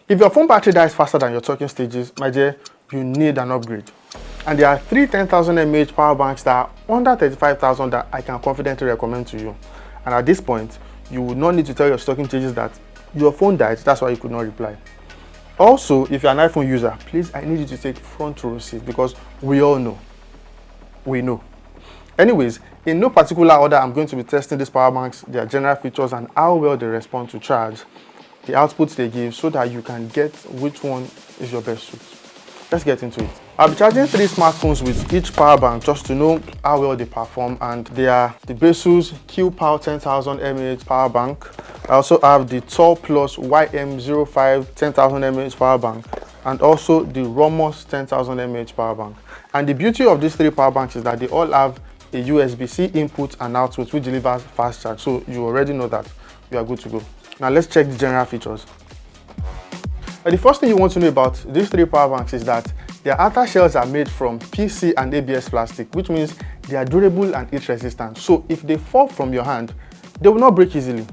If your phone battery dies faster than your talking stages, my dear, you need an upgrade. And there are 3 10,000 mAh power banks that are under 35,000 that I can confidently recommend to you. And at this point, you will not need to tell your stocking stages that your phone died, that's why you could not reply. Also, if you're an iPhone user, please, I need you to take front row seat because we all know. We know. Anyways, in no particular order, I'm going to be testing these power banks, their general features, and how well they respond to charge, the outputs they give, so that you can get which one is your best suit. Let's get into it. I'll be charging 3 smartphones with each power bank just to know how well they perform, and they are the Baseus Qpow 10,000 mAh power bank. I also have the Tallplus YM-05 10,000 mAh power bank, and also the Romoss 10,000 mAh power bank. And the beauty of these 3 power banks is that they all have a USB-C input and output which delivers fast charge, so you already know that you are good to go. Now let's check the general features. The first thing you want to know about these 3 power banks is that their outer shells are made from PC and ABS plastic, which means they are durable and heat resistant. So if they fall from your hand, they will not break easily.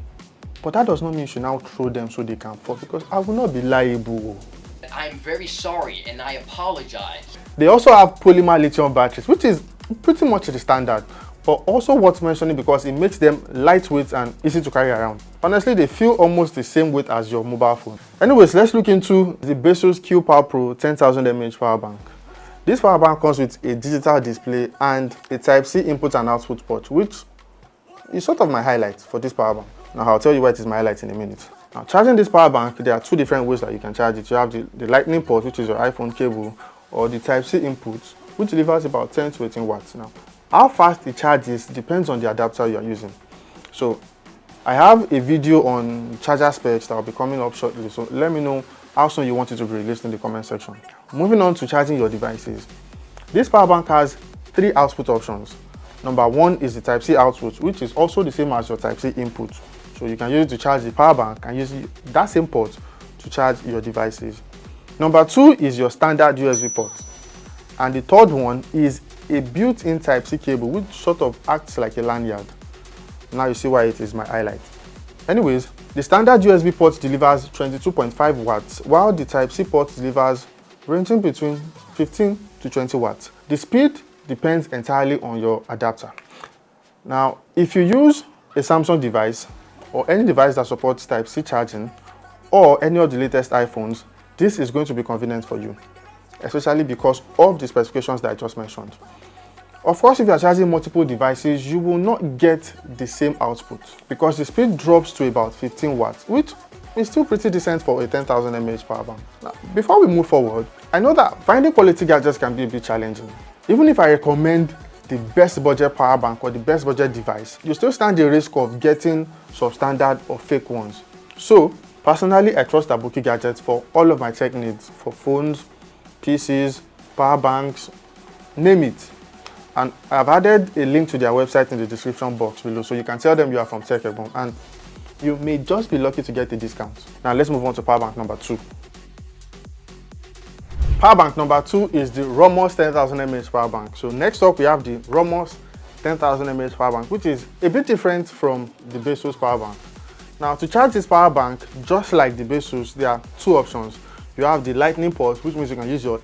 But that does not mean you should now throw them so they can fall, because I will not be liable. I'm very sorry and I apologize. They also have polymer lithium batteries, which is pretty much the standard, but also worth mentioning because it makes them lightweight and easy to carry around. Honestly, they feel almost the same weight as your mobile phone. Anyways, let's look into the Baseus Qpow Pro 10,000 mAh power bank. This power bank comes with a digital display and a Type-C input and output port, which is sort of my highlight for this power bank. Now, I'll tell you why it is my highlight in a minute. Now, charging this power bank, there are 2 different ways that you can charge it. You have the lightning port, which is your iPhone cable, or the Type-C input, which delivers about 10 to 18 watts. Now, how fast it charges depends on the adapter you are using. So I have a video on charger specs that will be coming up shortly, so let me know how soon you want it to be released in the comment section. Moving on to charging your devices. This power bank has 3 output options. Number 1 is the Type-C output, which is also the same as your Type-C input. So you can use it to charge the power bank and use that same port to charge your devices. Number 2 is your standard USB port. And the third one is a built-in Type-C cable, which sort of acts like a lanyard. Now you see why it is my highlight. Anyways, the standard USB port delivers 22.5 watts, while the Type-C port delivers ranging between 15 to 20 watts. The speed depends entirely on your adapter. Now, if you use a Samsung device or any device that supports Type-C charging or any of the latest iPhones, this is going to be convenient for you, especially because of the specifications that I just mentioned. Of course, if you are charging multiple devices, you will not get the same output because the speed drops to about 15 watts, which is still pretty decent for a 10,000 mAh power bank. Now, before we move forward, I know that finding quality gadgets can be a bit challenging. Even if I recommend the best budget power bank or the best budget device, you still stand the risk of getting substandard or fake ones. So, personally, I trust Tallplus gadgets for all of my tech needs, for phones, PCs, power banks, name it. And I've added a link to their website in the description box below, so you can tell them you are from Tech Egbon and you may just be lucky to get a discount. Now let's move on to power bank number 2. Power bank number 2 is the Romoss 10,000 mAh power bank. So next up we have the Romoss 10,000 mAh power bank, which is a bit different from the Baseus power bank. Now to charge this power bank, just like the Baseus, there are 2 options. You have the lightning port, which means you can use your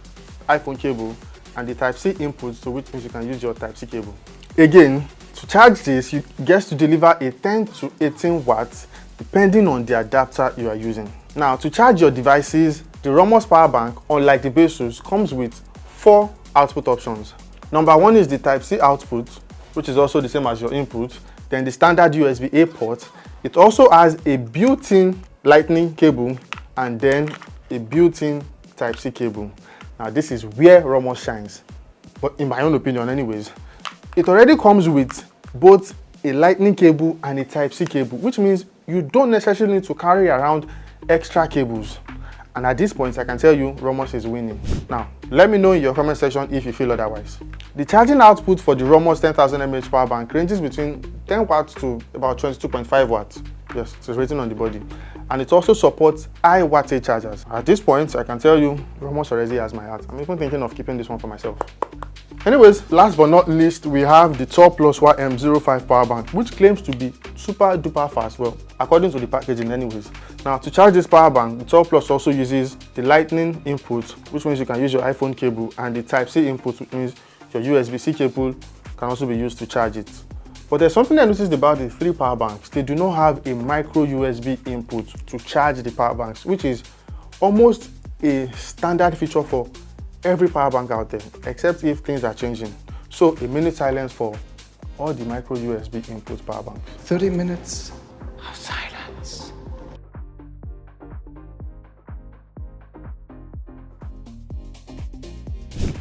iPhone cable, and the Type-C input, so which means you can use your Type-C cable. Again, to charge this, you get to deliver a 10 to 18 watts depending on the adapter you are using. Now, to charge your devices, the Romoss power bank, unlike the Baseus, comes with 4 output options. Number 1 is the Type-C output, which is also the same as your input, then the standard USB-A port. It also has a built-in lightning cable and then a built-in Type-C cable. Now this is where Romoss shines, but in my own opinion anyways. It already comes with both a lightning cable and a Type-C cable, which means you don't necessarily need to carry around extra cables. And at this point, I can tell you Romoss is winning. Now, let me know in your comment section if you feel otherwise. The charging output for the Romoss 10,000 mAh power bank ranges between 10 watts to about 22.5 watts. Yes, it is written on the body. And it also supports high wattage chargers. At this point, I can tell you Romoss already has my heart. I'm even thinking of keeping this one for myself. Anyways, last but not least, we have the Tallplus YM-05 power bank, which claims to be super duper fast, well, according to the packaging anyways. Now, to charge this power bank, the Tallplus also uses the lightning input, which means you can use your iPhone cable, and the Type-C input, which means your USB-C cable can also be used to charge it. But there's something I noticed about the three power banks. They do not have a micro USB input to charge the power banks, which is almost a standard feature for every power bank out there, except if things are changing. So a minute silence for all the micro USB input power banks. 30 minutes of silence.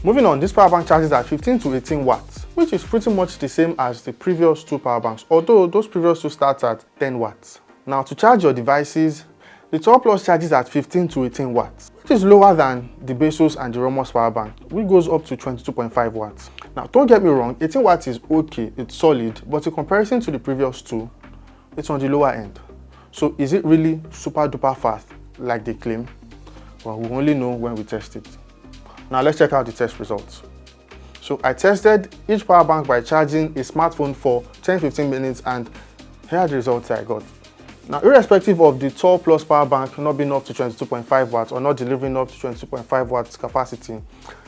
Moving on, this power bank charges at 15 to 18 watts, which is pretty much the same as the previous two power banks, although those previous two start at 10 watts. Now, to charge your devices, the Tallplus charges at 15 to 18 watts, which is lower than the Baseus and the Romoss power bank, which goes up to 22.5 watts. Now, don't get me wrong, 18 watts is okay, it's solid, but in comparison to the previous two, it's on the lower end. So is it really super duper fast like they claim? Well, we'll only know when we test it. Now let's check out the test results. So I tested each power bank by charging a smartphone for 10-15 minutes, and here are the results I got. Now, irrespective of the Tallplus power bank not being up to 22.5 watts or not delivering up to 22.5 watts capacity,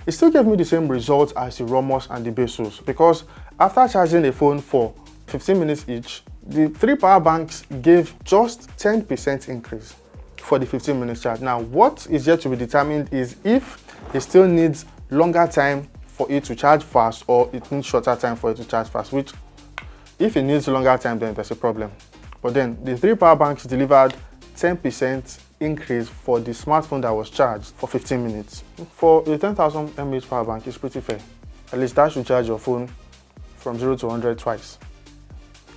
it still gave me the same results as the Romoss and the Baseus, because after charging the phone for 15 minutes each, the three power banks gave just 10% increase for the 15 minutes charge. Now, what is yet to be determined is if it still needs longer time for it to charge fast, or it needs shorter time for it to charge fast, which if it needs longer time, then there's a problem. But then the three power banks delivered 10% increase for the smartphone that was charged for 15 minutes. For a 10,000 mAh power bank, it's pretty fair. At least that should charge your phone from 0 to 100 twice.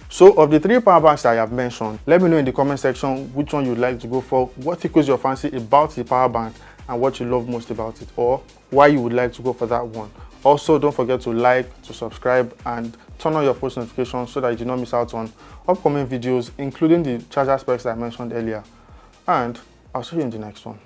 So of the three power banks that I have mentioned, let me know in the comment section which one you'd like to go for, what tickles your fancy about the power bank, and what you love most about it, or why you would like to go for that one. Also, don't forget to like, to subscribe, and turn on your post notifications so that you do not miss out on upcoming videos, including the charger specs that I mentioned earlier. And I'll see you in the next one.